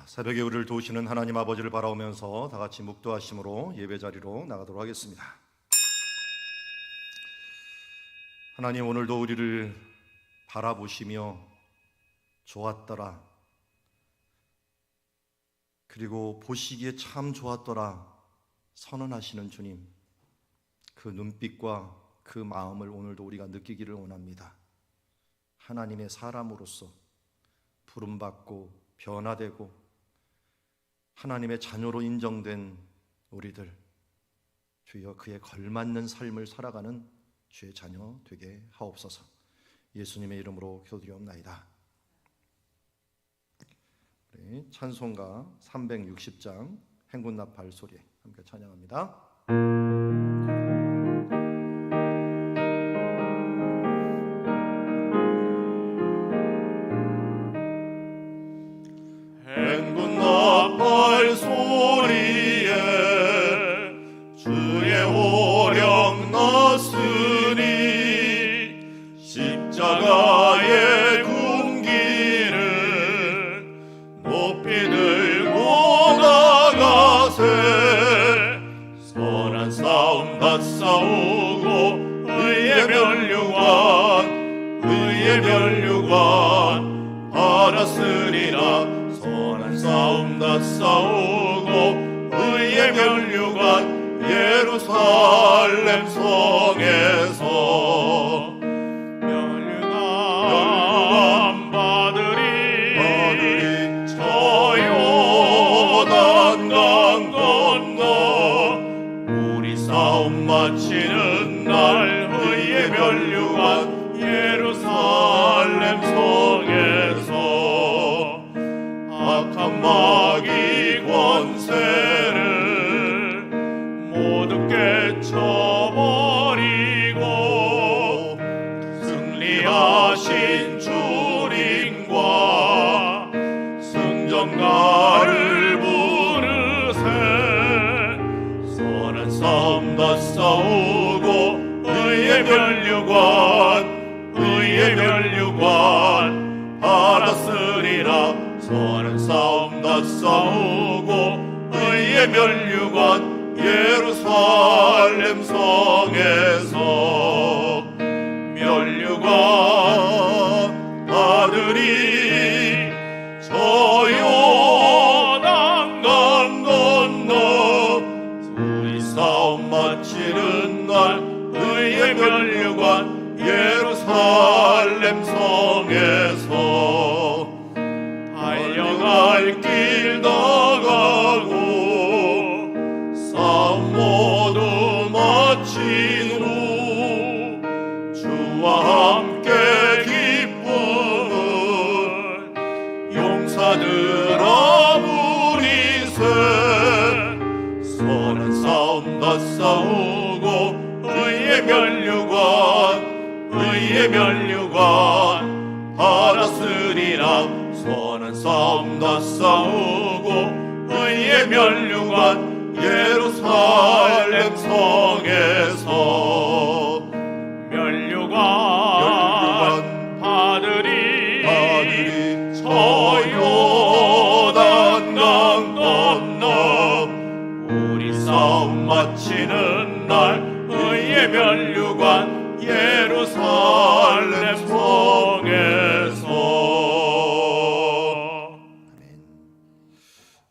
새벽에 우리를 도우시는 하나님 아버지를 바라오면서 다 같이 묵도하심으로 예배 자리로 나가도록 하겠습니다. 하나님, 오늘도 우리를 바라보시며 좋았더라, 그리고 보시기에 참 좋았더라 선언하시는 주님, 그 눈빛과 그 마음을 오늘도 우리가 느끼기를 원합니다. 하나님의 사람으로서 부름받고 변화되고 하나님의 자녀로 인정된 우리들, 주여 그에 걸맞는 삶을 살아가는 주의 자녀 되게 하옵소서. 예수님의 이름으로 기도드리옵나이다. 우리 찬송가 360장 행군나팔 소리 함께 찬양합니다. 행군나팔 소리에 주의 오령 났으니 십자가의 군기를 높이 들고 나가세. 선한 싸움 다 싸우고 의의 면류관 받았으리라. 선한 싸움 다 싸우고 의의 면류관 예루살렘 성에서 면류관 받으리 저 요단강 건너 우리 싸움 마치는 날 의의 면류관 예루살렘 성에서 악한 마귀 권세를 모두 깨쳐버리고 승리하신 주님과 승전가를 부르세. 선한 싸움 다 싸우고 의의 면류관 받았으리라. 선한 싸움 다 싸우고 의의 면류관 예루살렘 성에서 면류관 받으리 저 요단강 건너 우리 싸움 마치는 날 의의 면류관 예루살렘 성에서 달려갈 길 나가고 싸움 모두 마친 후 주와 함께 기쁨을 용사들아 부리세. 선한 싸움 다 싸우고 의의 면류관 받았으리라. 선한 싸움 다 싸우고 의의 면류관 예루살렘 성에서 면류관 받으리 저 요단강 건너 우리 싸움 마치는 날 의의 면류관 예루살렘 성에서.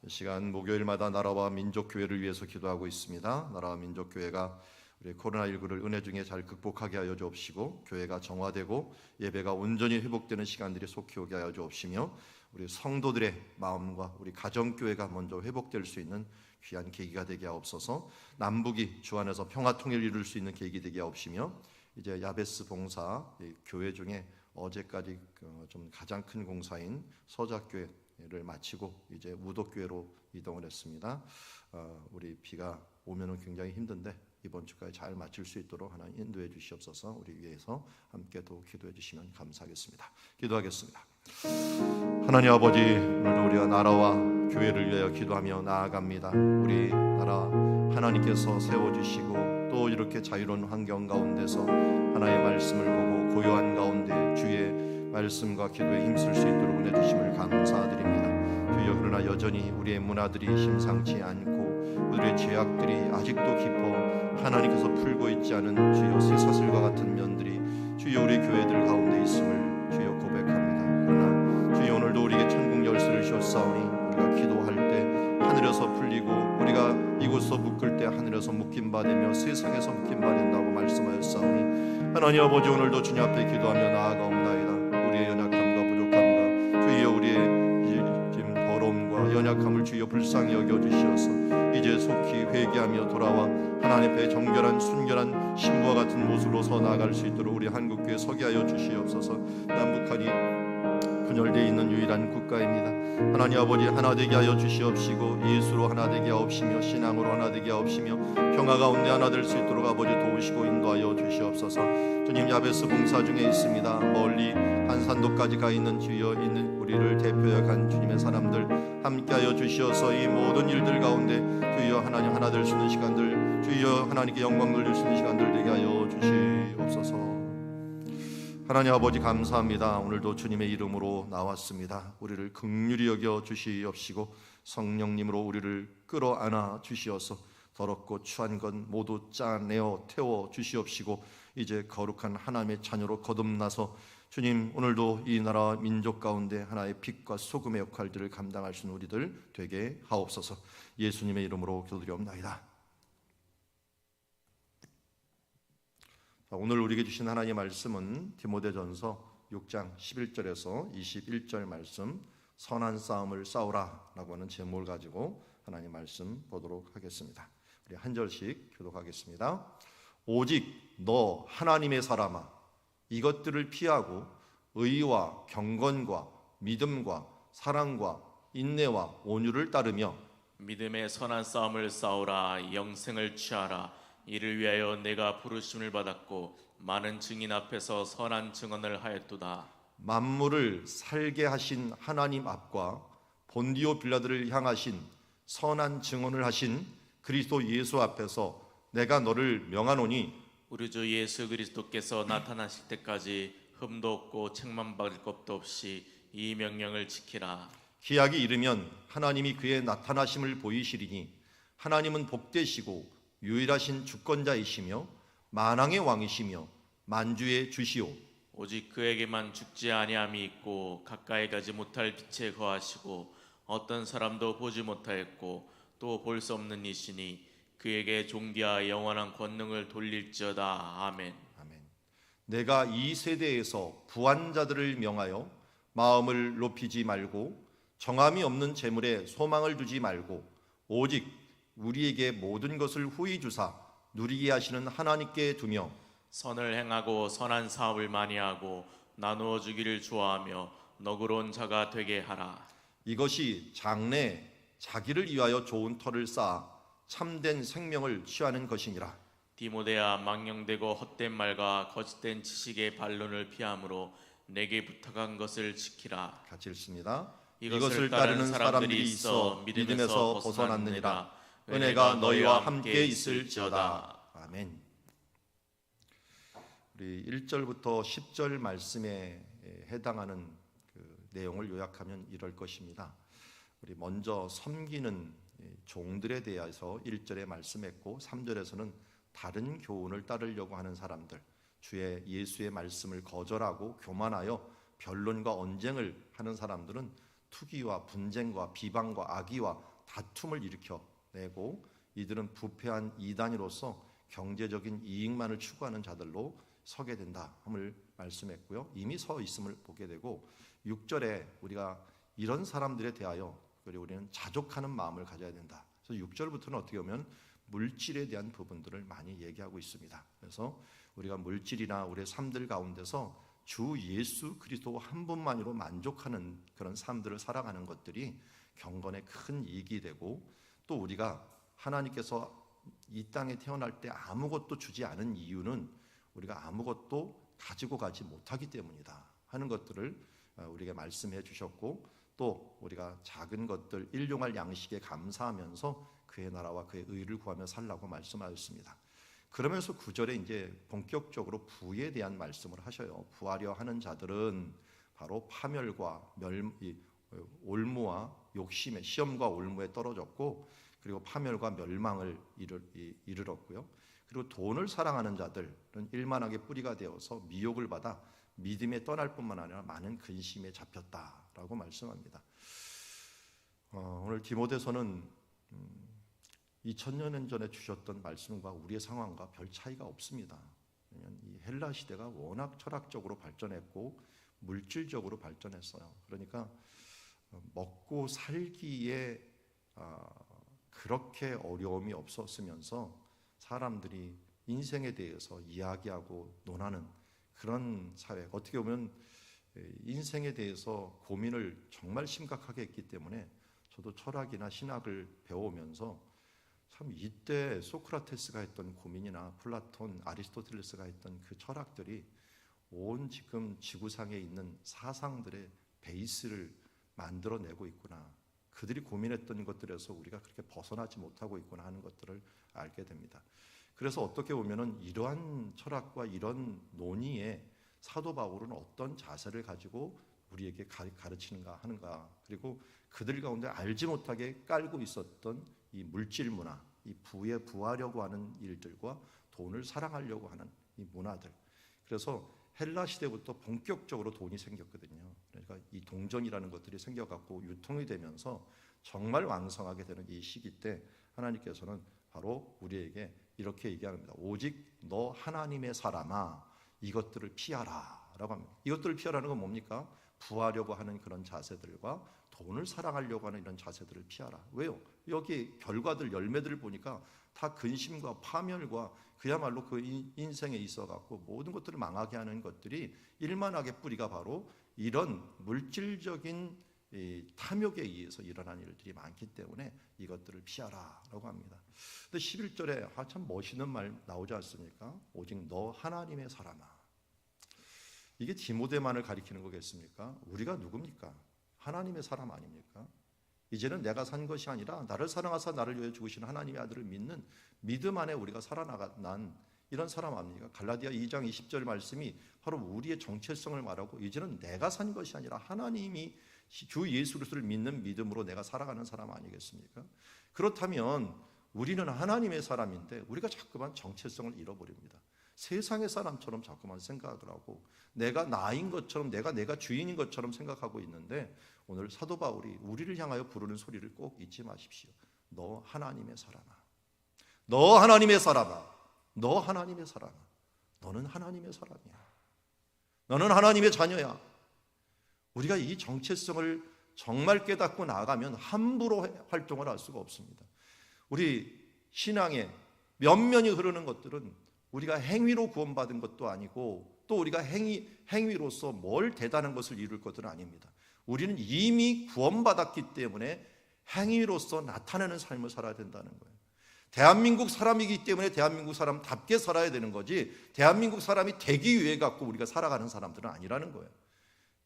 이 시간 목요일마다 나라와 민족교회를 위해서 기도하고 있습니다. 나라와 민족교회가 우리 코로나19를 은혜 중에 잘 극복하게 하여 주옵시고, 교회가 정화되고 예배가 온전히 회복되는 시간들이 속히 오게 하여 주옵시며, 우리 성도들의 마음과 우리 가정교회가 먼저 회복될 수 있는 귀한 계기가 되게 하옵소서. 남북이 주 안에서 평화통일을 이룰 수 있는 계기 되게 하옵시며, 이제 야베스 봉사 교회 중에 어제까지 좀 가장 큰 공사인 서작교회를 마치고 이제 우도교회로 이동을 했습니다. 우리 비가 오면은 굉장히 힘든데 이번 주까지 잘 마칠 수 있도록 하나님 인도해 주시옵소서. 우리 위해서 함께 또 기도해 주시면 감사하겠습니다. 기도하겠습니다. 하나님 아버지, 오늘도 우리가 나라와 교회를 위하여 기도하며 나아갑니다. 우리 나라 하나님께서 세워주시고 또 이렇게 자유로운 환경 가운데서 하나님의 말씀을 보고 고요한 가운데 주의 말씀과 기도에 힘쓸 수 있도록 은혜 주심을 감사드립니다. 주여 그러나 여전히 우리의 문화들이 심상치 않고 우리의 죄악들이 아직도 깊어 하나님께서 풀고 있지 않은 주여 쇠사슬과 같은 면들이 주여 우리 교회들 가운데 있음을 주여 고백합니다. 그러나 주여 오늘도 우리에게 천국 열쇠를 주었사오니 우리가 기도할 때 하늘에서 풀리고 우리가 이곳서 묶을 때 하늘에서 묶임 받으며 세상에서 묶임 받는다고 말씀하였사오니 하나님 아버지 오늘도 주님 앞에 기도하며 나아가옵나이다. 우리의 연약함과 부족함과 주여 우리의 지금 더러움과 연약함을 주여 불쌍히 여겨주시어서 이제 속히 회개하며 돌아와 하나님 앞에 정결한 순결한 신부와 같은 모습으로 서 나아갈 수 있도록 우리 한국교회 서게 하여 주시옵소서. 남북한이 분열되어 있는 유일한 국가입니다. 하나님 아버지 하나 되게 하여 주시옵시고 예수로 하나 되게 하옵시며 신앙으로 하나 되게 하옵시며 평화 가운데 하나 될 수 있도록 아버지 도우시고 인도하여 주시옵소서. 주님 야베스 봉사 중에 있습니다. 멀리 한산도까지 가 있는 주여 있는 우리를 대표해 간 주님의 사람들 함께하여 주시어서 이 모든 일들 가운데 주여 하나님 하나 될 수 있는 시간들 주여 하나님께 영광 돌릴 수 있는 시간들 되게 하여 주시옵소서. 하나님 아버지 감사합니다. 오늘도 주님의 이름으로 나왔습니다. 우리를 긍휼히 여겨 주시옵시고 성령님으로 우리를 끌어안아 주시어서 더럽고 추한 것 모두 짜내어 태워 주시옵시고 이제 거룩한 하나님의 자녀로 거듭나서 주님 오늘도 이 나라 민족 가운데 하나의 빛과 소금의 역할들을 감당할 수 있는 우리들 되게 하옵소서. 예수님의 이름으로 기도드리옵나이다. 오늘 우리에게 주신 하나님의 말씀은 디모데전서 6장 11절에서 21절 말씀 선한 싸움을 싸우라 라고 하는 제목을 가지고 하나님 말씀 보도록 하겠습니다. 우리 한 절씩 교독하겠습니다. 오직 너 하나님의 사람아 이것들을 피하고 의와 경건과 믿음과 사랑과 인내와 온유를 따르며 믿음의 선한 싸움을 싸우라. 영생을 취하라. 이를 위하여 내가 부르심을 받았고 많은 증인 앞에서 선한 증언을 하였도다. 만물을 살게 하신 하나님 앞과 본디오 빌라드를 향하신 선한 증언을 하신 그리스도 예수 앞에서 내가 너를 명하노니 우리 주 예수 그리스도께서 나타나실 때까지 흠도 없고 책망받을 것도 없이 이 명령을 지키라. 기약이 이르면 하나님이 그의 나타나심을 보이시리니 하나님은 복되시고 유일하신 주권자이시며 만왕의 왕이시며 만주의 주시오. 오직 그에게만 죽지 아니함이 있고 가까이 가지 못할 빛에 거하시고 어떤 사람도 보지 못하였고 또 볼 수 없는 이시니 그에게 존귀와 영원한 권능을 돌릴지어다. 아멘. 아멘. 내가 이 세대에서 부한 자들을 명하여 마음을 높이지 말고 정함이 없는 재물에 소망을 두지 말고 오직 우리에게 모든 것을 후히 주사 누리게 하시는 하나님께 두며 선을 행하고 선한 사업을 많이 하고 나누어 주기를 좋아하며 너그러운 자가 되게 하라. 이것이 장래 자기를 위하여 좋은 터를 쌓아 참된 생명을 취하는 것이니라. 디모데야 망령되고 헛된 말과 거짓된 지식의 반론을 피함으로 내게 부탁한 것을 지키라. 같이 읽습니다. 이것을 따르는 사람들이 있어 믿음에서 벗어났느니라. 은혜가 너희와 함께 있을지어다. 아멘. 우리 1절부터 10절 말씀에 해당하는 그 내용을 요약하면 이럴 것입니다. 우리 먼저 섬기는 종들에 대해서 1절에 말씀했고 3절에서는 다른 교훈을 따르려고 하는 사람들, 주의 예수의 말씀을 거절하고 교만하여 변론과 언쟁을 하는 사람들은 투기와 분쟁과 비방과 악의와 다툼을 일으켜내고 이들은 부패한 이단으로서 경제적인 이익만을 추구하는 자들로 서게 된다 함을 말씀했고요. 이미 서 있음을 보게 되고 6절에 우리가 이런 사람들에 대하여 그리고 우리는 자족하는 마음을 가져야 된다. 그래서 6절부터는 어떻게 보면 물질에 대한 부분들을 많이 얘기하고 있습니다. 그래서 우리가 물질이나 우리의 삶들 가운데서 주 예수 그리스도 한 분만으로 만족하는 그런 삶들을 살아가는 것들이 경건에 큰 이익이 되고 또 우리가 하나님께서 이 땅에 태어날 때 아무것도 주지 않은 이유는 우리가 아무것도 가지고 가지 못하기 때문이다 하는 것들을 우리에게 말씀해 주셨고 또 우리가 작은 것들 일용할 양식에 감사하면서 그의 나라와 그의 의를 구하며 살라고 말씀하셨습니다. 그러면서 9절에 이제 본격적으로 부에 대한 말씀을 하셔요. 부하려 하는 자들은 바로 파멸과 올무와 욕심에, 시험과 올무에 떨어졌고, 그리고 파멸과 멸망을 이르렀고요. 그리고 돈을 사랑하는 자들은 일만하게 뿌리가 되어서 미혹을 받아 믿음에 떠날 뿐만 아니라 많은 근심에 잡혔다라고 말씀합니다. 오늘 디모데서는 2000년 전에 주셨던 말씀과 우리의 상황과 별 차이가 없습니다. 왜냐하면 이 헬라 시대가 워낙 철학적으로 발전했고 물질적으로 발전했어요. 그러니까 먹고 살기에 그렇게 어려움이 없었으면서 사람들이 인생에 대해서 이야기하고 논하는 그런 사회, 어떻게 보면 인생에 대해서 고민을 정말 심각하게 했기 때문에 저도 철학이나 신학을 배워오면서 참 이때 소크라테스가 했던 고민이나 플라톤, 아리스토텔레스가 했던 그 철학들이 온 지금 지구상에 있는 사상들의 베이스를 만들어내고 있구나, 그들이 고민했던 것들에서 우리가 그렇게 벗어나지 못하고 있구나 하는 것들을 알게 됩니다. 그래서 어떻게 보면은 이러한 철학과 이런 논의에 사도 바울은 어떤 자세를 가지고 우리에게 가르치는가 하는가, 그리고 그들 가운데 알지 못하게 깔고 있었던 이 물질 문화, 이 부에 부하려고 하는 일들과 돈을 사랑하려고 하는 이 문화들. 그래서 헬라 시대부터 본격적으로 돈이 생겼거든요. 그러니까 이 동전이라는 것들이 생겨갖고 유통이 되면서 정말 왕성하게 되는 이 시기 때 하나님께서는 바로 우리에게 이렇게 얘기합니다. 오직 너 하나님의 사람아, 이것들을 피하라 라고 합니다. 이것들을 피하라는 건 뭡니까? 부하려고 하는 그런 자세들과 돈을 사랑하려고 하는 이런 자세들을 피하라. 왜요? 여기 결과들, 열매들을 보니까 다 근심과 파멸과 그야말로 그 인생에 있어갖고 모든 것들을 망하게 하는 것들이 일만하게 뿌리가 바로 이런 물질적인 탐욕에 의해서 일어난 일들이 많기 때문에 이것들을 피하라라고 합니다. 근데 11절에 참 멋있는 말 나오지 않습니까? 오직 너 하나님의 사람아. 이게 디모데만을 가리키는 거겠습니까? 우리가 누굽니까? 하나님의 사람 아닙니까? 이제는 내가 산 것이 아니라 나를 사랑하사 나를 위해 죽으신 하나님의 아들을 믿는 믿음 안에 우리가 살아난 이런 사람 아닙니까? 갈라디아 2장 20절 말씀이 바로 우리의 정체성을 말하고, 이제는 내가 산 것이 아니라 하나님이 주 예수 그리스도를 믿는 믿음으로 내가 살아가는 사람 아니겠습니까? 그렇다면 우리는 하나님의 사람인데 우리가 자꾸만 정체성을 잃어버립니다. 세상의 사람처럼 자꾸만 생각을 하고 내가 나인 것처럼, 내가 주인인 것처럼 생각하고 있는데, 오늘 사도 바울이 우리를 향하여 부르는 소리를 꼭 잊지 마십시오. 너 하나님의 사람아, 너 하나님의 사람아, 너 하나님의 사람아. 너는 하나님의 사람이야. 너는 하나님의 자녀야. 우리가 이 정체성을 정말 깨닫고 나아가면 함부로 활동을 할 수가 없습니다. 우리 신앙에 면면이 흐르는 것들은 우리가 행위로 구원받은 것도 아니고, 또 우리가 행위로서 뭘 대단한 것을 이룰 것은 아닙니다. 우리는 이미 구원받았기 때문에 행위로서 나타내는 삶을 살아야 된다는 거예요. 대한민국 사람이기 때문에 대한민국 사람답게 살아야 되는 거지, 대한민국 사람이 되기 위해 갖고 우리가 살아가는 사람들은 아니라는 거예요.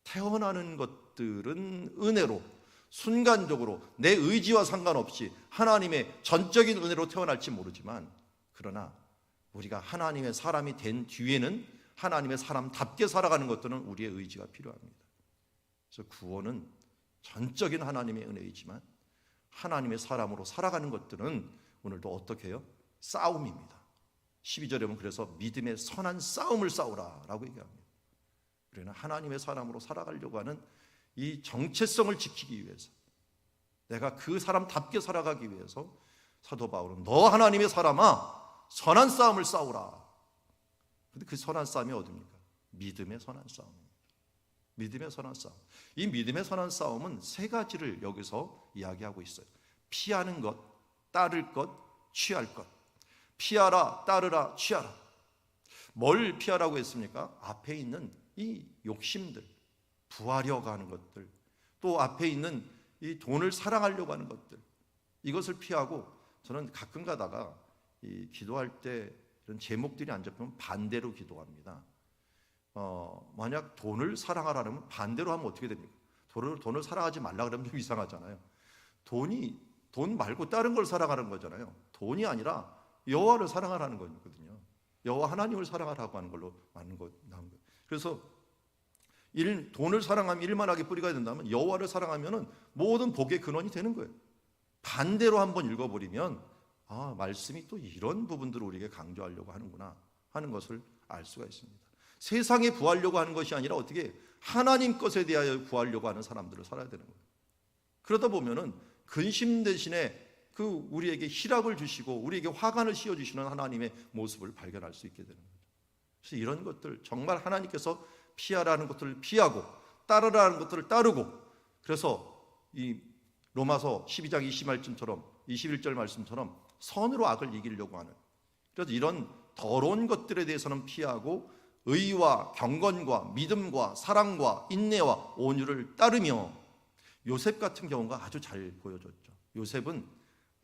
태어나는 것들은 은혜로, 순간적으로 내 의지와 상관없이 하나님의 전적인 은혜로 태어날지 모르지만, 그러나 우리가 하나님의 사람이 된 뒤에는 하나님의 사람답게 살아가는 것들은 우리의 의지가 필요합니다. 그래서 구원은 전적인 하나님의 은혜이지만 하나님의 사람으로 살아가는 것들은 오늘도 어떻게 해요? 싸움입니다. 12절에 보면 그래서 믿음의 선한 싸움을 싸우라 라고 얘기합니다. 우리는 하나님의 사람으로 살아가려고 하는 이 정체성을 지키기 위해서, 내가 그 사람답게 살아가기 위해서 사도 바울은 너 하나님의 사람아, 선한 싸움을 싸우라. 근데 그 선한 싸움이 어디입니까? 믿음의 선한 싸움입니다. 믿음의 선한 싸움. 이 믿음의 선한 싸움은 세 가지를 여기서 이야기하고 있어요. 피하는 것, 따를 것, 취할 것. 피하라, 따르라, 취하라. 뭘 피하라고 했습니까? 앞에 있는 이 욕심들, 부하려고 하는 것들, 또 앞에 있는 이 돈을 사랑하려고 하는 것들, 이것을 피하고, 저는 가끔 가다가 이 기도할 때 이런 제목들이 안 잡히면 반대로 기도합니다. 만약 돈을 사랑하라면 반대로 하면 어떻게 됩니까? 돈을 사랑하지 말라 그러면 좀 이상하잖아요. 돈 말고 다른 걸 사랑하는 거잖아요. 돈이 아니라 여호와를 사랑하라는 거거든요. 여호와 하나님을 사랑하라고 하는 걸로 나온 거예요. 그래서 돈을 사랑하면 일만하게 뿌리가 된다면 여호와를 사랑하면은 모든 복의 근원이 되는 거예요. 반대로 한번 읽어버리면 말씀이 또 이런 부분들을 우리에게 강조하려고 하는구나 하는 것을 알 수가 있습니다. 세상에 구하려고 하는 것이 아니라 어떻게 하나님 것에 대하여 구하려고 하는 사람들을 살아야 되는 거예요. 그러다 보면은 근심 대신에 우리에게 희락을 주시고 우리에게 화관을 씌워주시는 하나님의 모습을 발견할 수 있게 되는 거죠. 그래서 이런 것들 정말 하나님께서 피하라는 것들을 피하고 따르라는 것들을 따르고, 그래서 이 로마서 12장 21절 말씀처럼 선으로 악을 이기려고 하는, 그래서 이런 더러운 것들에 대해서는 피하고 의와 경건과 믿음과 사랑과 인내와 온유를 따르며, 요셉 같은 경우가 아주 잘 보여줬죠. 요셉은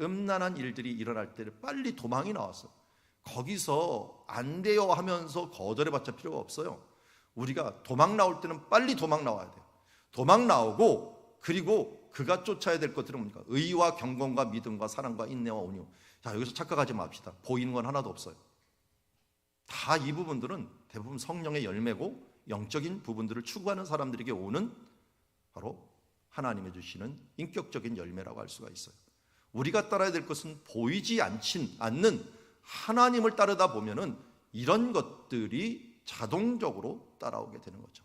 음란한 일들이 일어날 때 빨리 도망이 나왔어요. 거기서 안 돼요 하면서 거절해봤자 필요가 없어요. 우리가 도망 나올 때는 빨리 도망 나와야 돼요. 도망 나오고, 그리고 그가 쫓아야 될 것들은 뭡니까? 의와 경건과 믿음과 사랑과 인내와 온유. 자, 여기서 착각하지 맙시다. 보이는 건 하나도 없어요. 다 이 부분들은 대부분 성령의 열매고 영적인 부분들을 추구하는 사람들에게 오는 바로 하나님의 주시는 인격적인 열매라고 할 수가 있어요. 우리가 따라야 될 것은 보이지 않는 하나님을 따르다 보면은 이런 것들이 자동적으로 따라오게 되는 거죠.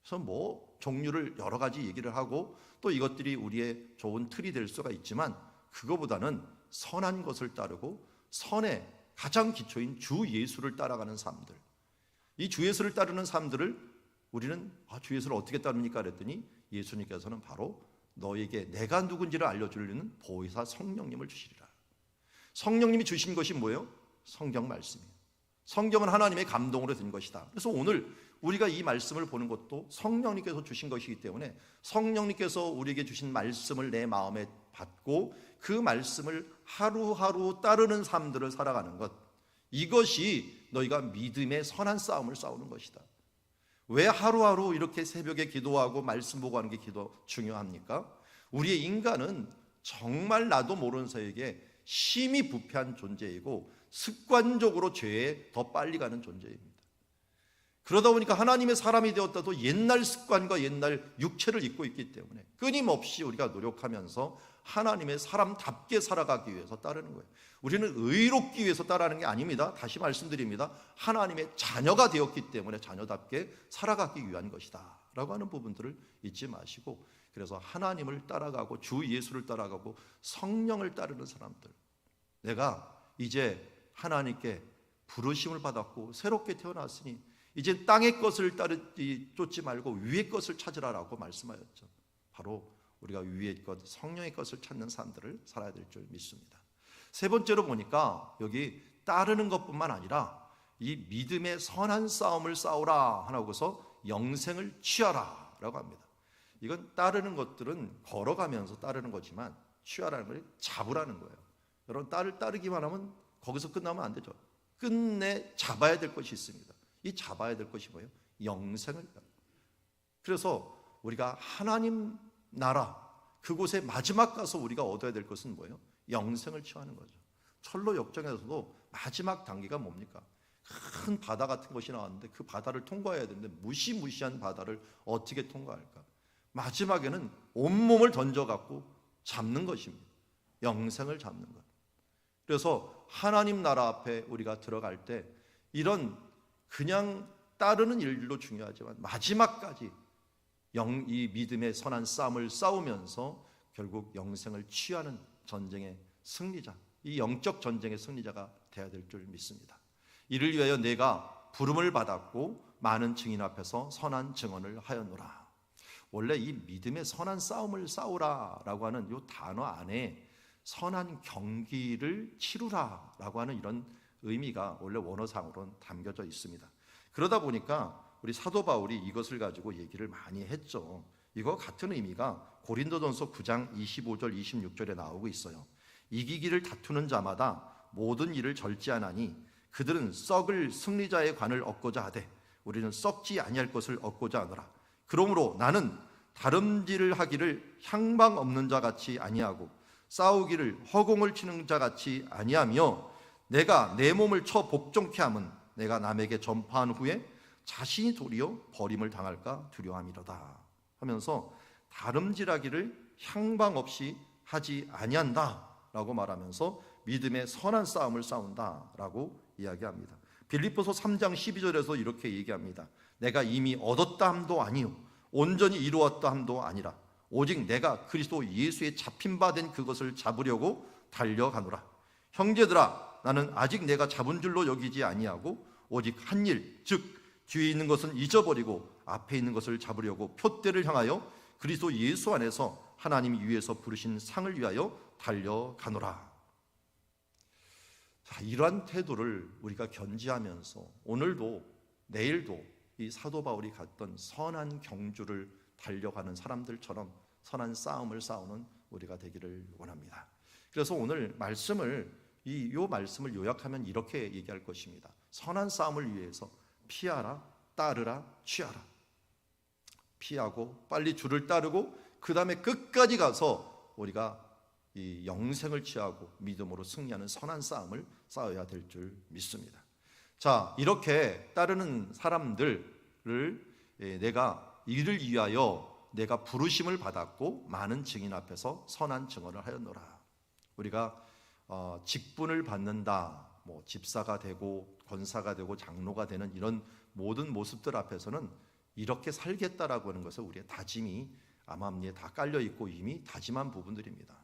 그래서 종류를 여러 가지 얘기를 하고 또 이것들이 우리의 좋은 틀이 될 수가 있지만, 그거보다는 선한 것을 따르고 선의 가장 기초인 주 예수를 따라가는 삶들, 이 주 예수를 따르는 삶들을 우리는 주 예수를 어떻게 따릅니까? 그랬더니 예수님께서는 바로 너에게 내가 누군지를 알려주려는 보혜사 성령님을 주시리라. 성령님이 주신 것이 뭐예요? 성경 말씀이에요. 성경은 하나님의 감동으로 된 것이다. 그래서 오늘 우리가 이 말씀을 보는 것도 성령님께서 주신 것이기 때문에 성령님께서 우리에게 주신 말씀을 내 마음에 받고 그 말씀을 하루하루 따르는 삶들을 살아가는 것, 이것이 너희가 믿음의 선한 싸움을 싸우는 것이다. 왜 하루하루 이렇게 새벽에 기도하고 말씀 보고 하는 게 중요합니까? 우리의 인간은 정말 나도 모르는 사이에 심히 부패한 존재이고 습관적으로 죄에 더 빨리 가는 존재입니다. 그러다 보니까 하나님의 사람이 되었다도 옛날 습관과 옛날 육체를 입고 있기 때문에 끊임없이 우리가 노력하면서 하나님의 사람답게 살아가기 위해서 따르는 거예요. 우리는 의롭기 위해서 따르는 게 아닙니다. 다시 말씀드립니다. 하나님의 자녀가 되었기 때문에 자녀답게 살아가기 위한 것이다 라고 하는 부분들을 잊지 마시고, 그래서 하나님을 따라가고 주 예수를 따라가고 성령을 따르는 사람들, 내가 이제 하나님께 부르심을 받았고 새롭게 태어났으니 이제 땅의 것을 쫓지 말고 위의 것을 찾으라라고 말씀하였죠. 바로 우리가 위의 것, 성령의 것을 찾는 삶들을 살아야 될 줄 믿습니다. 세 번째로 보니까 여기 따르는 것뿐만 아니라 이 믿음의 선한 싸움을 싸우라 하고서 영생을 취하라 라고 합니다. 이건 따르는 것들은 걸어가면서 따르는 거지만 취하라는 걸 잡으라는 거예요. 여러분, 따르기만 하면 거기서 끝나면 안 되죠. 끝내 잡아야 될 것이 있습니다. 이 잡아야 될 것이 뭐예요? 영생을. 그래서 우리가 하나님 나라 그곳에 마지막 가서 우리가 얻어야 될 것은 뭐예요? 영생을 취하는 거죠. 철로 역정에서도 마지막 단계가 뭡니까? 큰 바다 같은 것이 나왔는데 그 바다를 통과해야 되는데 무시무시한 바다를 어떻게 통과할까? 마지막에는 온몸을 던져갖고 잡는 것입니다. 영생을 잡는 것. 그래서 하나님 나라 앞에 우리가 들어갈 때 이런 그냥 따르는 일도 중요하지만 마지막까지 이 믿음의 선한 싸움을 싸우면서 결국 영생을 취하는 전쟁의 승리자, 이 영적 전쟁의 승리자가 되어야 될 줄 믿습니다. 이를 위하여 내가 부름을 받았고 많은 증인 앞에서 선한 증언을 하였노라. 원래 이 믿음의 선한 싸움을 싸우라라고 하는 이 단어 안에 선한 경기를 치루라라고 하는 이런 의미가 원래 원어상으로는 담겨져 있습니다. 그러다 보니까 우리 사도 바울이 이것을 가지고 얘기를 많이 했죠. 이거 같은 의미가 고린도전서 9장 25절 26절에 나오고 있어요. 이기기를 다투는 자마다 모든 일을 절제하나니 그들은 썩을 승리자의 관을 얻고자 하되 우리는 썩지 아니할 것을 얻고자 하노라. 그러므로 나는 다름질을 하기를 향방 없는 자 같이 아니하고 싸우기를 허공을 치는 자 같이 아니하며 내가 내 몸을 쳐 복종케 함은 내가 남에게 전파한 후에 자신이 도리어 버림을 당할까 두려움이로다 하면서 다름질하기를 향방 없이 하지 아니한다라고 말하면서 믿음의 선한 싸움을 싸운다라고 이야기합니다. 빌립보서 3장 12절에서 이렇게 얘기합니다. 내가 이미 얻었다 함도 아니요 온전히 이루었다 함도 아니라 오직 내가 그리스도 예수에 잡힌 바 된 그것을 잡으려고 달려가노라. 형제들아, 나는 아직 내가 잡은 줄로 여기지 아니하고 오직 한 일, 즉 뒤에 있는 것은 잊어버리고 앞에 있는 것을 잡으려고 표대를 향하여 그리스도 예수 안에서 하나님이 위에서 부르신 상을 위하여 달려가노라. 자, 이러한 태도를 우리가 견지하면서 오늘도 내일도 이 사도 바울이 갔던 선한 경주를 달려가는 사람들처럼 선한 싸움을 싸우는 우리가 되기를 원합니다. 그래서 오늘 말씀을 요 말씀을 요약하면 이렇게 얘기할 것입니다. 선한 싸움을 위해서 피하라, 따르라, 취하라. 피하고 빨리 주를 따르고 그 다음에 끝까지 가서 우리가 이 영생을 취하고 믿음으로 승리하는 선한 싸움을 싸워야 될 줄 믿습니다. 자, 이렇게 따르는 사람들을 내가 이를 위하여 내가 부르심을 받았고 많은 증인 앞에서 선한 증언을 하였노라. 우리가 직분을 받는다, 뭐 집사가 되고 권사가 되고 장로가 되는 이런 모든 모습들 앞에서는 이렇게 살겠다라고 하는 것은 우리의 다짐이 암암리에 다 깔려 있고 이미 다짐한 부분들입니다.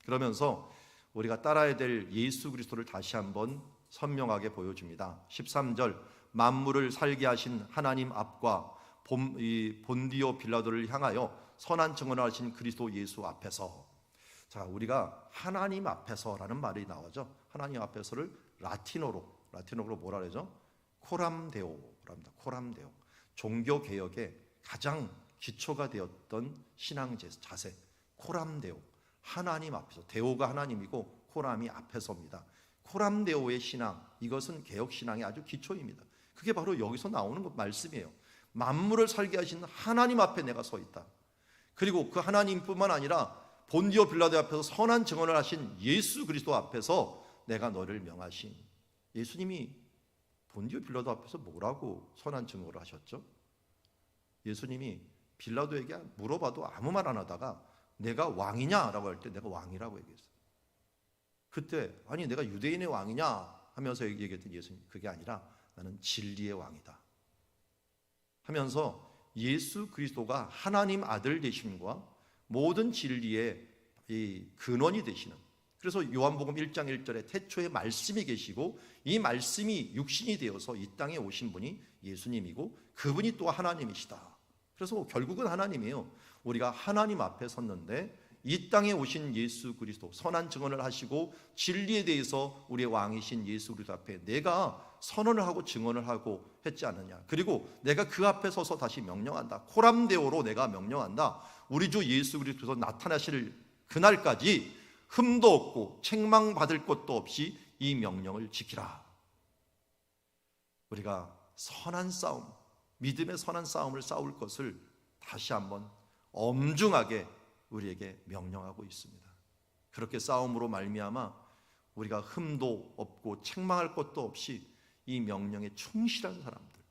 그러면서 우리가 따라야 될 예수 그리스도를 다시 한번 선명하게 보여줍니다. 13절 만물을 살게 하신 하나님 앞과 본디오 빌라도를 향하여 선한 증언을 하신 그리스도 예수 앞에서. 자, 우리가 하나님 앞에서라는 말이 나오죠. 하나님 앞에서를 라틴어로 뭐라 그러죠? 코람데오랍니다. 코람데오. 종교 개혁의 가장 기초가 되었던 신앙 자세. 코람데오. 하나님 앞에서. 데오가 하나님이고 코람이 앞에서입니다. 코람데오의 신앙, 이것은 개혁 신앙의 아주 기초입니다. 그게 바로 여기서 나오는 말씀이에요. 만물을 살게 하신 하나님 앞에 내가 서 있다. 그리고 그 하나님뿐만 아니라 본디오 빌라도 앞에서 선한 증언을 하신 예수 그리스도 앞에서 내가 너를 명하신. 예수님이 본디오 빌라도 앞에서 뭐라고 선한 증언을 하셨죠? 예수님이 빌라도에게 물어봐도 아무 말 안 하다가 내가 왕이냐라고 할 때 내가 왕이라고 얘기했어요. 그때 아니 내가 유대인의 왕이냐 하면서 얘기했던 예수님, 그게 아니라 나는 진리의 왕이다 하면서 예수 그리스도가 하나님 아들 되심과 모든 진리의 이 근원이 되시는, 그래서 요한복음 1장 1절에 태초에 말씀이 계시고 이 말씀이 육신이 되어서 이 땅에 오신 분이 예수님이고 그분이 또 하나님이시다. 그래서 결국은 하나님이에요. 우리가 하나님 앞에 섰는데 이 땅에 오신 예수 그리스도 선한 증언을 하시고 진리에 대해서 우리의 왕이신 예수 그리스도 앞에 내가 선언을 하고 증언을 하고 했지 않느냐. 그리고 내가 그 앞에 서서 다시 명령한다. 코람데오로 내가 명령한다. 우리 주 예수 그리스도께서 나타나실 그날까지 흠도 없고 책망받을 것도 없이 이 명령을 지키라. 우리가 선한 싸움, 믿음의 선한 싸움을 싸울 것을 다시 한번 엄중하게 우리에게 명령하고 있습니다. 그렇게 싸움으로 말미암아 우리가 흠도 없고 책망할 것도 없이 이 명령에 충실한 사람들,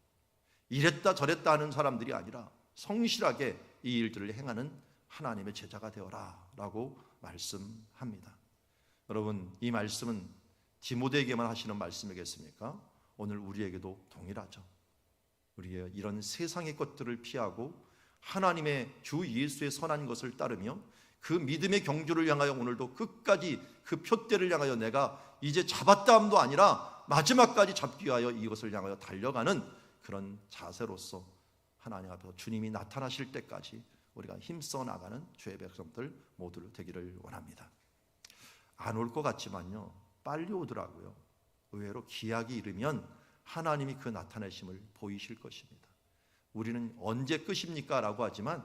이랬다 저랬다 하는 사람들이 아니라 성실하게 이 일들을 행하는 하나님의 제자가 되어라 라고 말씀합니다. 여러분, 이 말씀은 디모데에게만 하시는 말씀이겠습니까? 오늘 우리에게도 동일하죠. 우리의 이런 세상의 것들을 피하고 하나님의 주 예수의 선한 것을 따르며 그 믿음의 경주를 향하여 오늘도 끝까지 그 표대를 향하여 내가 이제 잡았다 함도 아니라 마지막까지 잡기 위하여 이것을 향하여 달려가는 그런 자세로서 하나님 앞에서 주님이 나타나실 때까지 우리가 힘써 나가는 주의 백성들 모두 되기를 원합니다. 안 올 것 같지만요, 빨리 오더라고요. 의외로 기약이 이르면 하나님이 그 나타내심을 보이실 것입니다. 우리는 언제 끝입니까? 라고 하지만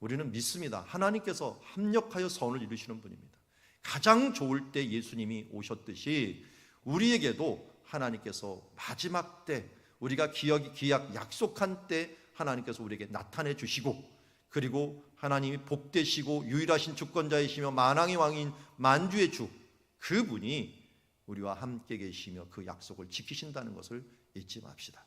우리는 믿습니다. 하나님께서 합력하여 선을 이루시는 분입니다. 가장 좋을 때 예수님이 오셨듯이 우리에게도 하나님께서 마지막 때, 우리가 기약 약속한 때 하나님께서 우리에게 나타내 주시고, 그리고 하나님이 복되시고 유일하신 주권자이시며 만왕의 왕인 만주의 주, 그분이 우리와 함께 계시며 그 약속을 지키신다는 것을 잊지 맙시다.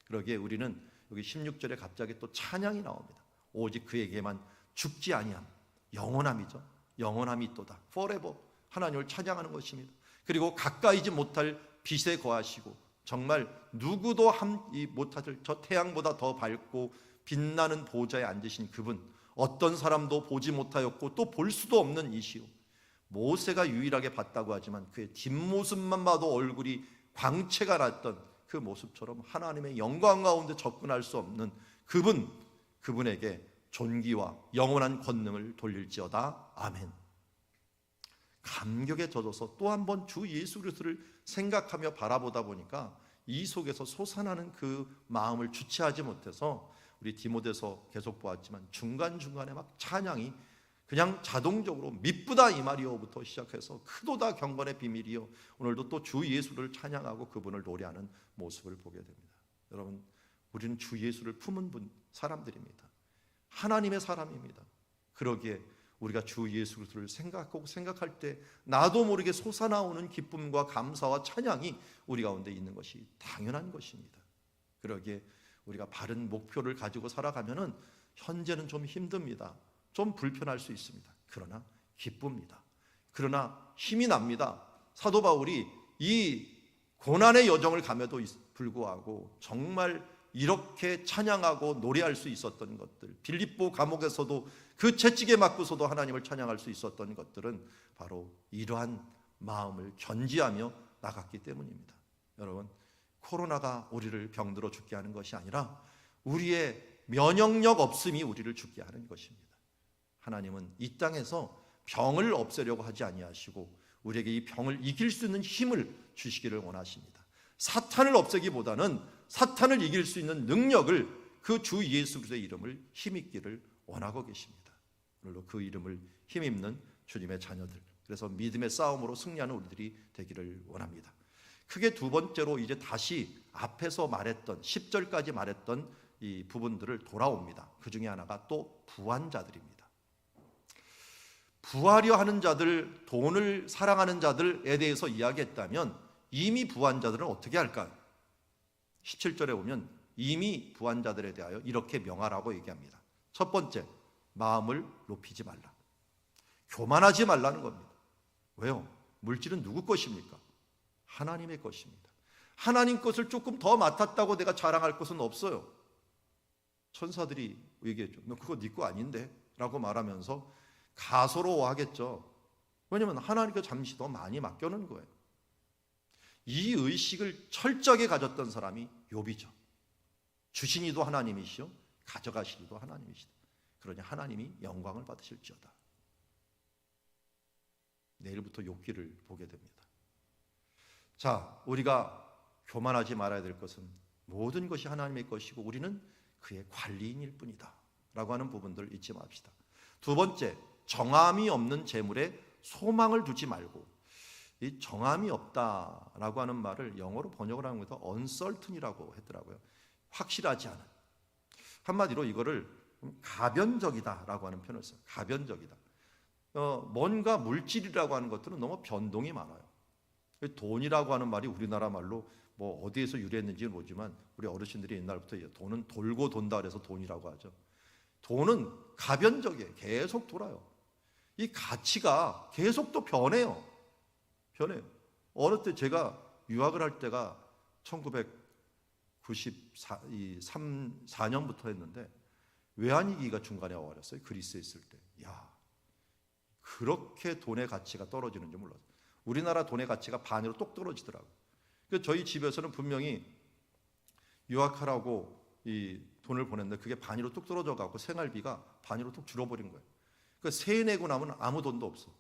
그러기에 우리는 여기 16절에 갑자기 또 찬양이 나옵니다. 오직 그에게만 죽지 아니함, 영원함이죠. 영원함이 있도다. forever 하나님을 찬양하는 것입니다. 그리고 가까이지 못할 빛에 거하시고 정말 누구도 못하실 저 태양보다 더 밝고 빛나는 보좌에 앉으신 그분, 어떤 사람도 보지 못하였고 또 볼 수도 없는 이시오. 모세가 유일하게 봤다고 하지만 그의 뒷모습만 봐도 얼굴이 광채가 났던 그 모습처럼 하나님의 영광 가운데 접근할 수 없는 그분에게 존귀와 영원한 권능을 돌릴지어다. 아멘. 감격에 젖어서 또 한 번 주 예수 그리스도를 생각하며 바라보다 보니까 이 속에서 솟아나는 그 마음을 주체하지 못해서 우리 디모데서 계속 보았지만 중간중간에 막 찬양이 그냥 자동적으로 미쁘다 이 말이요부터 시작해서 크도다 경건의 비밀이요, 오늘도 또 주 예수를 찬양하고 그분을 노래하는 모습을 보게 됩니다. 여러분, 우리는 주 예수를 품은 사람들입니다. 하나님의 사람입니다. 그러기에 우리가 주 예수 그리스도를 생각할 때 나도 모르게 솟아나오는 기쁨과 감사와 찬양이 우리 가운데 있는 것이 당연한 것입니다. 그러기에 우리가 바른 목표를 가지고 살아가면은 현재는 좀 힘듭니다. 좀 불편할 수 있습니다. 그러나 기쁩니다. 그러나 힘이 납니다. 사도 바울이 이 고난의 여정을 감에도 불구하고 정말 이렇게 찬양하고 노래할 수 있었던 것들, 빌립보 감옥에서도 그 채찍에 맞고서도 하나님을 찬양할 수 있었던 것들은 바로 이러한 마음을 견지하며 나갔기 때문입니다. 여러분, 코로나가 우리를 병들어 죽게 하는 것이 아니라 우리의 면역력 없음이 우리를 죽게 하는 것입니다. 하나님은 이 땅에서 병을 없애려고 하지 아니하시고 우리에게 이 병을 이길 수 있는 힘을 주시기를 원하십니다. 사탄을 없애기보다는 사탄을 이길 수 있는 능력을, 그 주 예수 그리스도의 이름을 힘입기를 원하고 계십니다. 오늘도 그 이름을 힘입는 주님의 자녀들, 그래서 믿음의 싸움으로 승리하는 우리들이 되기를 원합니다. 크게 두 번째로 이제 다시 앞에서 말했던 10절까지 말했던 이 부분들을 돌아옵니다. 그 중에 하나가 또 부한 자들입니다. 부하려 하는 자들, 돈을 사랑하는 자들에 대해서 이야기했다면 이미 부한 자들은 어떻게 할까요? 17절에 보면 이미 부한 자들에 대하여 이렇게 명하라고 얘기합니다. 첫 번째, 마음을 높이지 말라. 교만하지 말라는 겁니다. 왜요? 물질은 누구 것입니까? 하나님의 것입니다. 하나님 것을 조금 더 맡았다고 내가 자랑할 것은 없어요. 천사들이 얘기했죠. 너 그거 네 거 아닌데? 라고 말하면서 가소로워하겠죠. 왜냐하면 하나님께 잠시 더 많이 맡겨놓은 거예요. 이 의식을 철저하게 가졌던 사람이 욥이죠. 주시니도 하나님이시오, 가져가시니도 하나님이시다. 그러니 하나님이 영광을 받으실지어다. 내일부터 욥기를 보게 됩니다. 자, 우리가 교만하지 말아야 될 것은 모든 것이 하나님의 것이고 우리는 그의 관리인일 뿐이다 라고 하는 부분들 잊지 맙시다. 두 번째, 정함이 없는 재물에 소망을 두지 말고, 이 정함이 없다라고 하는 말을 영어로 번역을 하는 것도 uncertain이라고 했더라고요. 확실하지 않은. 한마디로 이거를 가변적이다라고 하는 표현을 써요. 가변적이다. 뭔가 물질이라고 하는 것들은 너무 변동이 많아요. 돈이라고 하는 말이 우리나라 말로 뭐 어디에서 유래했는지는 모르지만 우리 어르신들이 옛날부터 돈은 돌고 돈다 그래서 돈이라고 하죠. 돈은 가변적이에요. 계속 돌아요. 이 가치가 계속 또 변해요. 어느 때 제가 유학을 할 때가 1994년부터 했는데 외환위기가 중간에 와버렸어요. 그리스에 있을 때. 야, 그렇게 돈의 가치가 떨어지는 줄 몰랐어요. 우리나라 돈의 가치가 반으로 똑 떨어지더라고요. 그래서 저희 집에서는 분명히 유학하라고 이 돈을 보냈는데 그게 반으로 뚝 떨어져 갖고 생활비가 반으로 뚝 줄어버린 거예요. 그러니까 세내고 나면 아무 돈도 없어.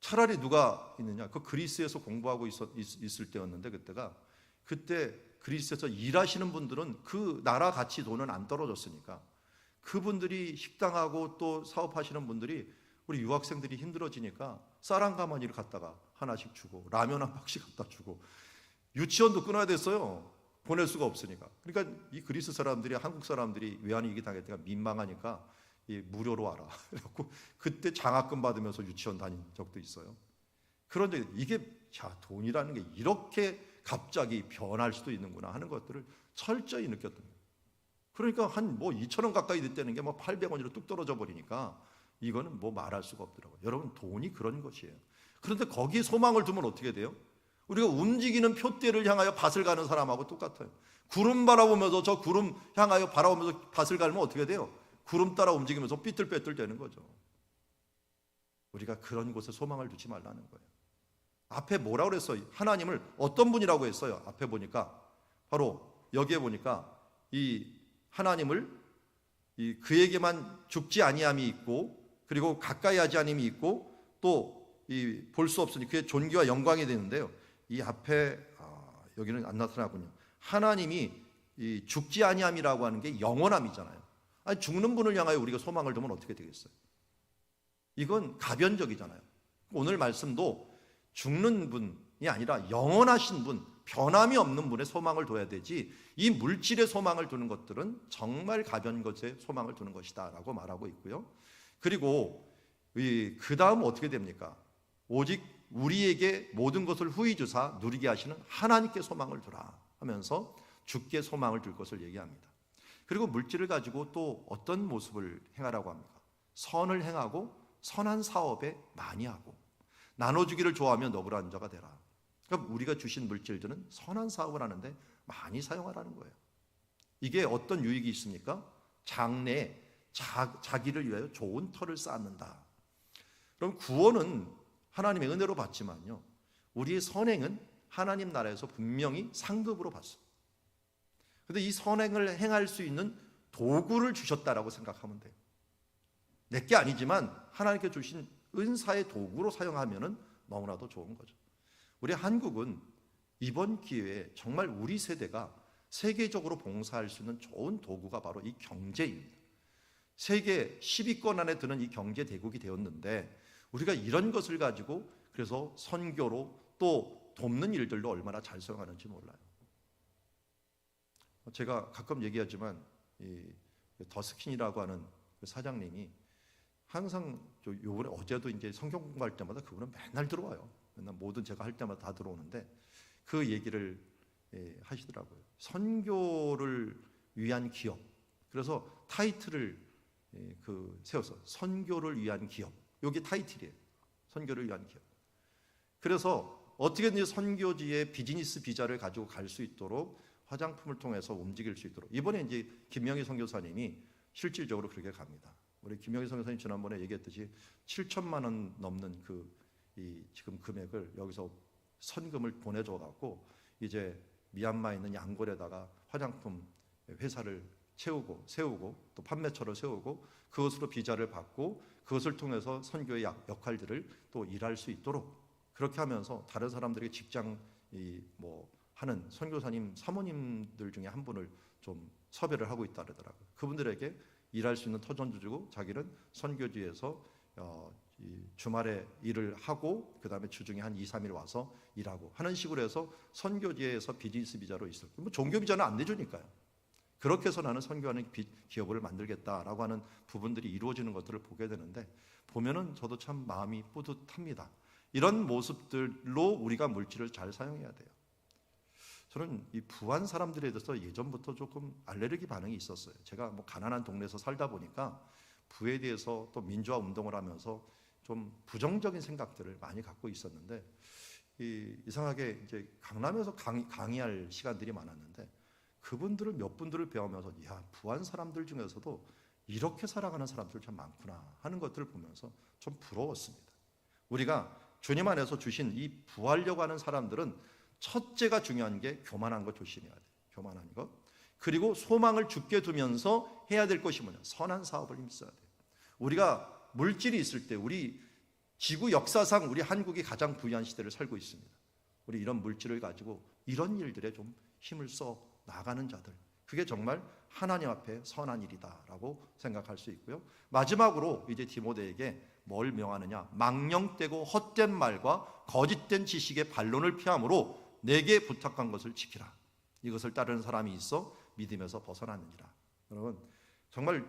차라리 누가 있느냐? 그 그리스에서 공부하고 있을 때였는데 그때 그리스에서 일하시는 분들은 그 나라 가치 돈은 안 떨어졌으니까 그분들이 식당하고 또 사업하시는 분들이 우리 유학생들이 힘들어지니까 쌀한가마니를 갖다가 하나씩 주고 라면 한 박씩 갖다 주고 유치원도 끊어야 됐어요. 보낼 수가 없으니까. 그러니까 이 그리스 사람들이 한국 사람들이 외환위기 당할 때가 민망하니까 무료로 와라. 그래갖고 그때 장학금 받으면서 유치원 다닌 적도 있어요. 그런데 이게 돈이라는 게 이렇게 갑자기 변할 수도 있는구나 하는 것들을 철저히 느꼈던 거예요. 그러니까 한 뭐 2,000원 가까이 됐다는 게 뭐 800원으로 뚝 떨어져 버리니까 이거는 뭐 말할 수가 없더라고요. 여러분, 돈이 그런 것이에요. 그런데 거기에 소망을 두면 어떻게 돼요? 우리가 움직이는 표대를 향하여 밭을 가는 사람하고 똑같아요. 구름 바라보면서 저 구름 향하여 바라보면서 밭을 가면 어떻게 돼요? 구름 따라 움직이면서 삐뚤빼뚤 되는 거죠. 우리가 그런 곳에 소망을 두지 말라는 거예요. 앞에 뭐라고 그랬어요? 하나님을 어떤 분이라고 했어요? 앞에 보니까 바로 여기에 보니까 이 하나님을 그에게만 죽지 아니함이 있고, 그리고 가까이 하지 않음이 있고, 또 볼 수 없으니 그의 존귀와 영광이 되는데요. 이 앞에 여기는 안 나타나군요. 하나님이 이 죽지 아니함이라고 하는 게 영원함이잖아요. 아니, 죽는 분을 향하여 우리가 소망을 두면 어떻게 되겠어요? 이건 가변적이잖아요. 오늘 말씀도 죽는 분이 아니라 영원하신 분, 변함이 없는 분의 소망을 둬야 되지, 이 물질의 소망을 두는 것들은 정말 가변 것에 소망을 두는 것이다 라고 말하고 있고요. 그리고 그 다음 어떻게 됩니까? 오직 우리에게 모든 것을 후히 주사 누리게 하시는 하나님께 소망을 두라 하면서 주께 소망을 둘 것을 얘기합니다. 그리고 물질을 가지고 또 어떤 모습을 행하라고 합니까? 선을 행하고 선한 사업에 많이 하고, 나눠주기를 좋아하며 너그러운 자가 되라. 그러니까 우리가 주신 물질들은 선한 사업을 하는데 많이 사용하라는 거예요. 이게 어떤 유익이 있습니까? 장래에 자기를 위하여 좋은 터를 쌓는다. 그럼 구원은 하나님의 은혜로 받지만요, 우리의 선행은 하나님 나라에서 분명히 상급으로 받습니다. 그런데 이 선행을 행할 수 있는 도구를 주셨다라고 생각하면 돼요. 내게 아니지만 하나님께 주신 은사의 도구로 사용하면 너무나도 좋은 거죠. 우리 한국은 이번 기회에 정말 우리 세대가 세계적으로 봉사할 수 있는 좋은 도구가 바로 이 경제입니다. 세계 10위권 안에 드는 이 경제 대국이 되었는데, 우리가 이런 것을 가지고 그래서 선교로 또 돕는 일들도 얼마나 잘 사용하는지 몰라요. 제가 가끔 얘기하지만 이 더스킨이라고 하는 그 사장님이 항상 요번에 어제도 이제 성경 공부할 때마다 그분은 맨날 들어와요. 맨날 모든 제가 할 때마다 다 들어오는데 그 얘기를 하시더라고요. 선교를 위한 기업. 그래서 타이틀을 세워서 선교를 위한 기업. 여기 타이틀이에요. 선교를 위한 기업. 그래서 어떻게든지 선교지에 비즈니스 비자를 가지고 갈 수 있도록 화장품을 통해서 움직일 수 있도록, 이번에 이제 김명희 선교사님이 실질적으로 그렇게 갑니다. 우리 김명희 선교사님 지난번에 얘기했듯이 7천만 원 넘는 지금 금액을 여기서 선금을 보내줘 갖고 이제 미얀마에 있는 양골에다가 화장품 회사를 세우고 또 판매처를 세우고 그것으로 비자를 받고 그것을 통해서 선교의 역할들을 또 일할 수 있도록, 그렇게 하면서 다른 사람들에게 직장 하는 선교사님 사모님들 중에 한 분을 좀 섭외를 하고 있다 그러더라고요. 그분들에게 일할 수 있는 터전도 주고 자기는 선교지에서 주말에 일을 하고 그 다음에 주중에 한 2, 3일 와서 일하고 하는 식으로 해서 선교지에서 비즈니스 비자로 있어요. 종교 비자는 안 내주니까요. 그렇게 해서 나는 선교하는 기업을 만들겠다라고 하는 부분들이 이루어지는 것들을 보게 되는데, 보면은 저도 참 마음이 뿌듯합니다. 이런 모습들로 우리가 물질을 잘 사용해야 돼요. 저는 이 부한 사람들에 대해서 예전부터 조금 알레르기 반응이 있었어요. 제가 가난한 동네에서 살다 보니까 부에 대해서 또 민주화 운동을 하면서 좀 부정적인 생각들을 많이 갖고 있었는데, 이상하게 이제 강남에서 강의할 시간들이 많았는데 그분들을 몇 분들을 배우면서 부한 사람들 중에서도 이렇게 살아가는 사람들 참 많구나 하는 것들을 보면서 좀 부러웠습니다. 우리가 주님 안에서 주신 이 부하려고 하는 사람들은 첫째가 중요한 게 교만한 거 조심해야 돼요. 교만한 것. 그리고 소망을 주께 두면서 해야 될 것이 뭐냐? 선한 사업을 힘써야 돼요. 우리가 물질이 있을 때 우리 지구 역사상 우리 한국이 가장 부유한 시대를 살고 있습니다. 우리 이런 물질을 가지고 이런 일들에 좀 힘을 써 나가는 자들, 그게 정말 하나님 앞에 선한 일이다라고 생각할 수 있고요. 마지막으로 이제 디모데에게 뭘 명하느냐? 망령되고 헛된 말과 거짓된 지식의 반론을 피함으로 내게 부탁한 것을 지키라. 이것을 따르는 사람이 있어 믿음에서 벗어났느니라. 여러분, 정말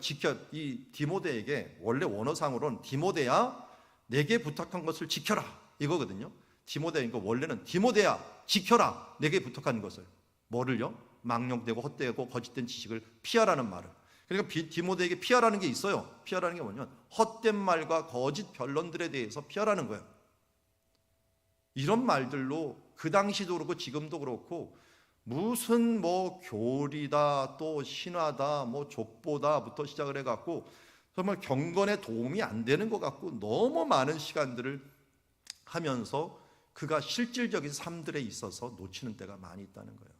이 디모데에게 원래 원어상으로는 디모데야 내게 부탁한 것을 지켜라 이거거든요. 디모데니까 원래는 디모데야 지켜라 내게 부탁한 것을 뭐를요? 망령되고 헛되고 거짓된 지식을 피하라는 말을. 그러니까 디모데에게 피하라는 게 있어요. 피하라는 게 뭐냐면 헛된 말과 거짓 변론들에 대해서 피하라는 거예요. 이런 말들로 그 당시도 그렇고 지금도 그렇고 무슨 뭐 교리다 또 신화다 뭐 족보다부터 시작을 해갖고 정말 경건에 도움이 안 되는 것 같고 너무 많은 시간들을 하면서 그가 실질적인 삶들에 있어서 놓치는 때가 많이 있다는 거예요.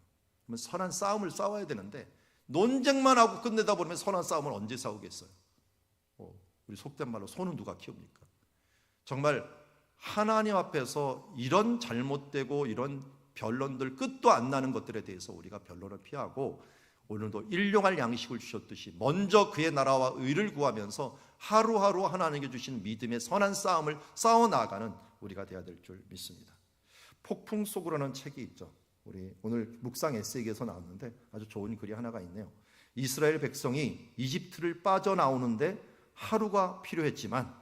그러면 선한 싸움을 싸워야 되는데 논쟁만 하고 끝내다 보면 선한 싸움을 언제 싸우겠어요? 우리 속된 말로 소는 누가 키웁니까? 정말 하나님 앞에서 이런 잘못되고 이런 변론들 끝도 안 나는 것들에 대해서 우리가 변론을 피하고 오늘도 일용할 양식을 주셨듯이 먼저 그의 나라와 의를 구하면서 하루하루 하나님께 주신 믿음의 선한 싸움을 싸워나가는 우리가 되어야 될 줄 믿습니다. 폭풍 속으로는 책이 있죠. 우리 오늘 묵상 에세이에서 나왔는데 아주 좋은 글이 하나가 있네요. 이스라엘 백성이 이집트를 빠져나오는데 하루가 필요했지만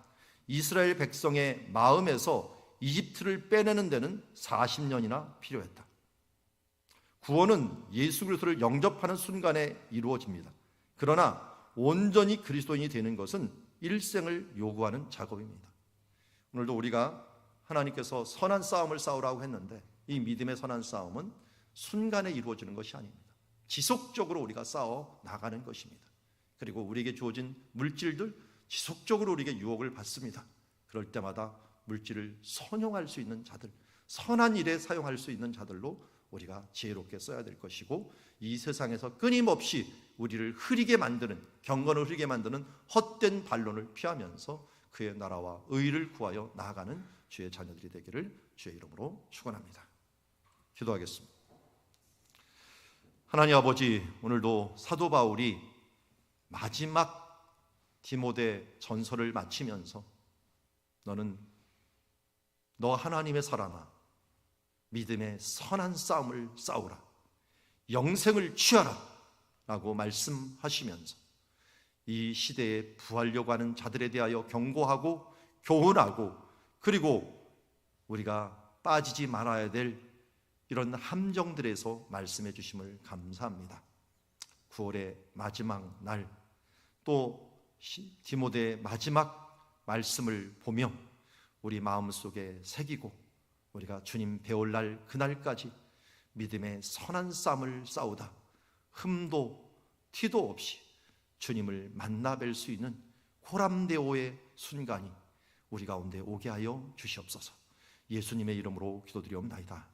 이스라엘 백성의 마음에서 이집트를 빼내는 데는 40년이나 필요했다. 구원은 예수 그리스도를 영접하는 순간에 이루어집니다. 그러나 온전히 그리스도인이 되는 것은 일생을 요구하는 작업입니다. 오늘도 우리가 하나님께서 선한 싸움을 싸우라고 했는데 이 믿음의 선한 싸움은 순간에 이루어지는 것이 아닙니다. 지속적으로 우리가 싸워 나가는 것입니다. 그리고 우리에게 주어진 물질들 지속적으로 우리에게 유혹을 받습니다. 그럴 때마다 물질을 선용할 수 있는 자들, 선한 일에 사용할 수 있는 자들로 우리가 지혜롭게 써야 될 것이고 이 세상에서 끊임없이 우리를 흐리게 만드는, 경건을 흐리게 만드는 헛된 반론을 피하면서 그의 나라와 의를 구하여 나아가는 주의 자녀들이 되기를 주의 이름으로 축원합니다. 기도하겠습니다. 하나님 아버지, 오늘도 사도 바울이 마지막 디모데 전서를 마치면서 너는 너 하나님의 사람아 믿음의 선한 싸움을 싸우라 영생을 취하라 라고 말씀하시면서 이 시대에 부하려고 하는 자들에 대하여 경고하고 교훈하고 그리고 우리가 빠지지 말아야 될 이런 함정들에서 말씀해 주심을 감사합니다. 9월의 마지막 날 또 디모데의 마지막 말씀을 보며 우리 마음속에 새기고 우리가 주님 배울 날 그날까지 믿음의 선한 싸움을 싸우다 흠도 티도 없이 주님을 만나 뵐 수 있는 호람데오의 순간이 우리 가운데 오게 하여 주시옵소서. 예수님의 이름으로 기도드리옵나이다.